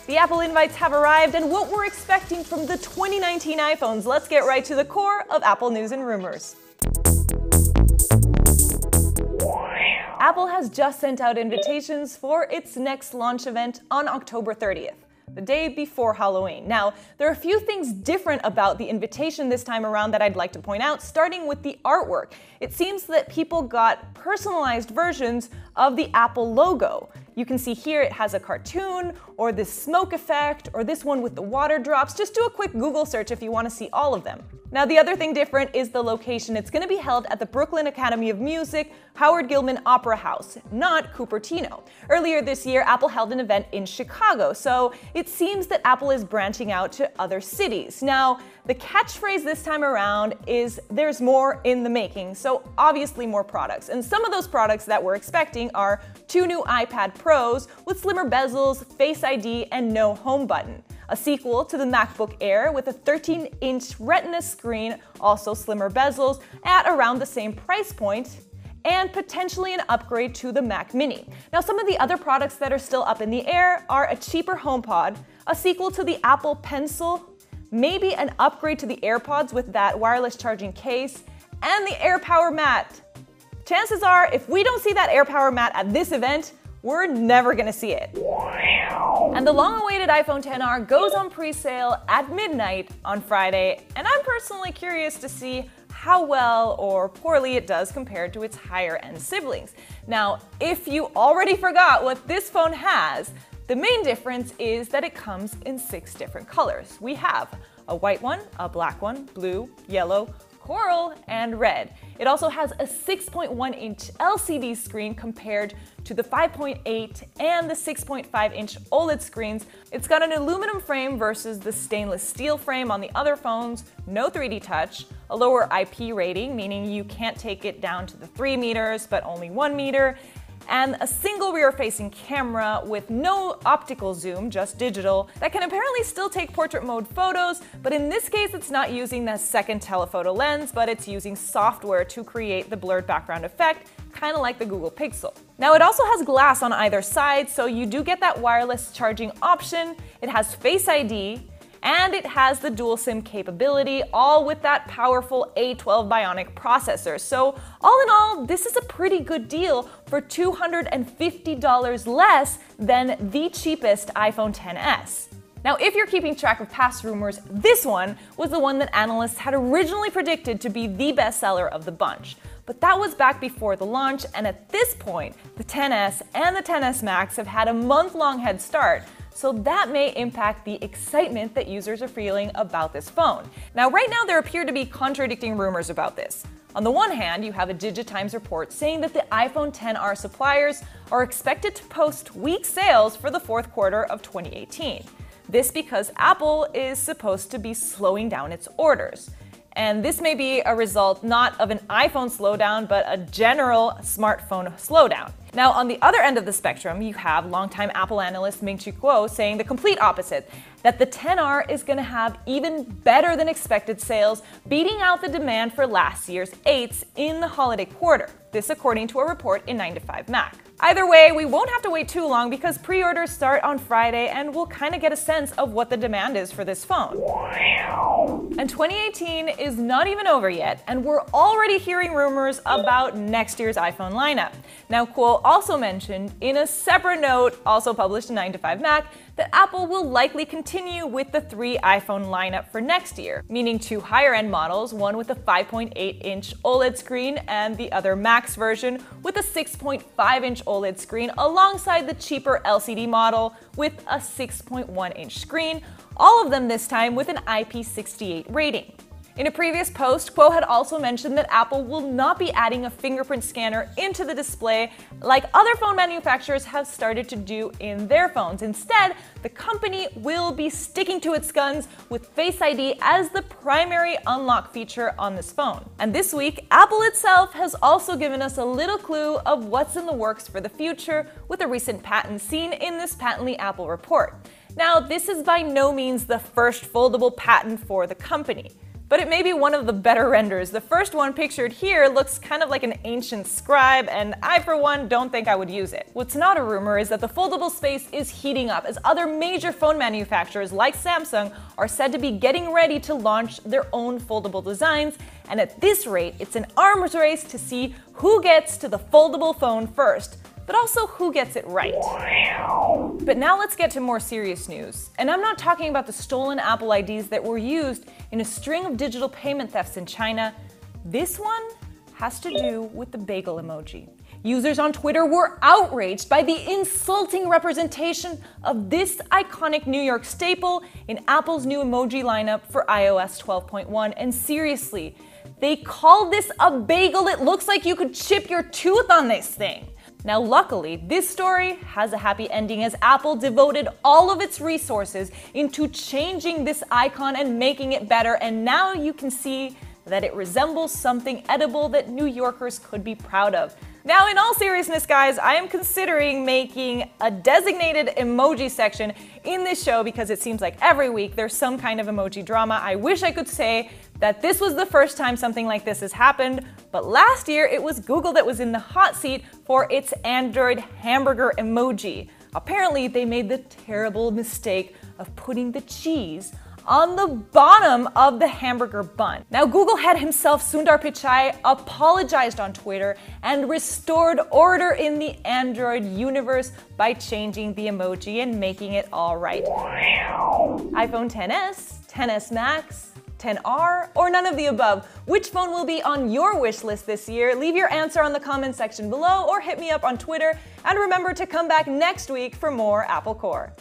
The Apple invites have arrived and what we're expecting from the 2019 iPhones. Let's get right to the core of Apple news and rumors. Apple has just sent out invitations for its next launch event on October 30th. The day before Halloween. Now, there are a few things different about the invitation this time around that I'd like to point out, starting with the artwork. It seems that people got personalized versions of the Apple logo. You can see here it has a cartoon, or this smoke effect, or this one with the water drops. Just do a quick Google search if you want to see all of them. Now, the other thing different is the location. It's going to be held at the Brooklyn Academy of Music, Howard Gilman Opera House, not Cupertino. Earlier this year, Apple held an event in Chicago, so it seems that Apple is branching out to other cities. Now, the catchphrase this time around is "there's more in the making," so obviously more products. And some of those products that we're expecting are 2 new iPad Pros with slimmer bezels, Face ID, and no home button. A sequel to the MacBook Air with a 13-inch Retina screen, also slimmer bezels, at around the same price point, and potentially an upgrade to the Mac Mini. Now, some of the other products that are still up in the air are a cheaper HomePod, a sequel to the Apple Pencil, maybe an upgrade to the AirPods with that wireless charging case, and the AirPower Mat. Chances are, if we don't see that AirPower Mat at this event, we're never gonna see it. And the long-awaited iPhone XR goes on pre-sale at midnight on Friday, and I'm personally curious to see how well or poorly it does compared to its higher-end siblings. Now, if you already forgot what this phone has, the main difference is that it comes in 6 different colors. We have a white one, a black one, blue, yellow, coral, and red. It also has a 6.1-inch LCD screen compared to the 5.8 and the 6.5-inch OLED screens. It's got an aluminum frame versus the stainless steel frame on the other phones, no 3D touch, a lower IP rating, meaning you can't take it down to the 3 meters, but only 1 meter, and a single rear-facing camera with no optical zoom, just digital, that can apparently still take portrait mode photos, but in this case it's not using the second telephoto lens, but it's using software to create the blurred background effect, kind of like the Google Pixel. Now, it also has glass on either side, so you do get that wireless charging option. It has Face ID, and it has the dual SIM capability, all with that powerful A12 Bionic processor. So all in all, this is a pretty good deal for $250 less than the cheapest iPhone XS. Now, if you're keeping track of past rumors, this one was the one that analysts had originally predicted to be the bestseller of the bunch. But that was back before the launch, and at this point, the XS and the XS Max have had a month-long head start. So that may impact the excitement that users are feeling about this phone. Now, right now there appear to be contradicting rumors about this. On the one hand, you have a DigiTimes report saying that the iPhone XR suppliers are expected to post weak sales for the 4th quarter of 2018. This because Apple is supposed to be slowing down its orders. And this may be a result not of an iPhone slowdown, but a general smartphone slowdown. Now, on the other end of the spectrum, you have longtime Apple analyst Ming-Chi Kuo saying the complete opposite, that the XR is going to have even better than expected sales, beating out the demand for last year's 8s in the holiday quarter. This according to a report in 9to5Mac. Either way, we won't have to wait too long because pre-orders start on Friday and we'll kind of get a sense of what the demand is for this phone. And 2018 is not even over yet, and we're already hearing rumors about next year's iPhone lineup. Now, Kuo also mentioned in a separate note, also published in 9to5Mac, that Apple will likely continue with the 3 iPhone lineup for next year, meaning 2 higher-end models, one with a 5.8-inch OLED screen and the other Max version with a 6.5-inch OLED screen alongside the cheaper LCD model with a 6.1-inch screen, all of them this time with an IP68 rating. In a previous post, Kuo had also mentioned that Apple will not be adding a fingerprint scanner into the display like other phone manufacturers have started to do in their phones. Instead, the company will be sticking to its guns with Face ID as the primary unlock feature on this phone. And this week, Apple itself has also given us a little clue of what's in the works for the future with a recent patent seen in this Patently Apple report. Now, this is by no means the first foldable patent for the company. But it may be one of the better renders. The first one pictured here looks kind of like an ancient scribe, and I, for one, don't think I would use it. What's not a rumor is that the foldable space is heating up, as other major phone manufacturers like Samsung are said to be getting ready to launch their own foldable designs, and at this rate, it's an arms race to see who gets to the foldable phone first, but also who gets it right. But now let's get to more serious news. And I'm not talking about the stolen Apple IDs that were used in a string of digital payment thefts in China. This one has to do with the bagel emoji. Users on Twitter were outraged by the insulting representation of this iconic New York staple in Apple's new emoji lineup for iOS 12.1. And seriously, they called this a bagel. It looks like you could chip your tooth on this thing. Now, luckily, this story has a happy ending as Apple devoted all of its resources into changing this icon and making it better, and now you can see that it resembles something edible that New Yorkers could be proud of. Now, in all seriousness, guys, I am considering making a designated emoji section in this show because it seems like every week there's some kind of emoji drama. I wish I could say that this was the first time something like this has happened, but last year it was Google that was in the hot seat for its Android hamburger emoji. Apparently, they made the terrible mistake of putting the cheese on the bottom of the hamburger bun. Now, Google head himself, Sundar Pichai, apologized on Twitter and restored order in the Android universe by changing the emoji and making it all right. iPhone XS, XS Max, XR, or none of the above? Which phone will be on your wish list this year? Leave your answer on the comment section below or hit me up on Twitter. And remember to come back next week for more Apple Core.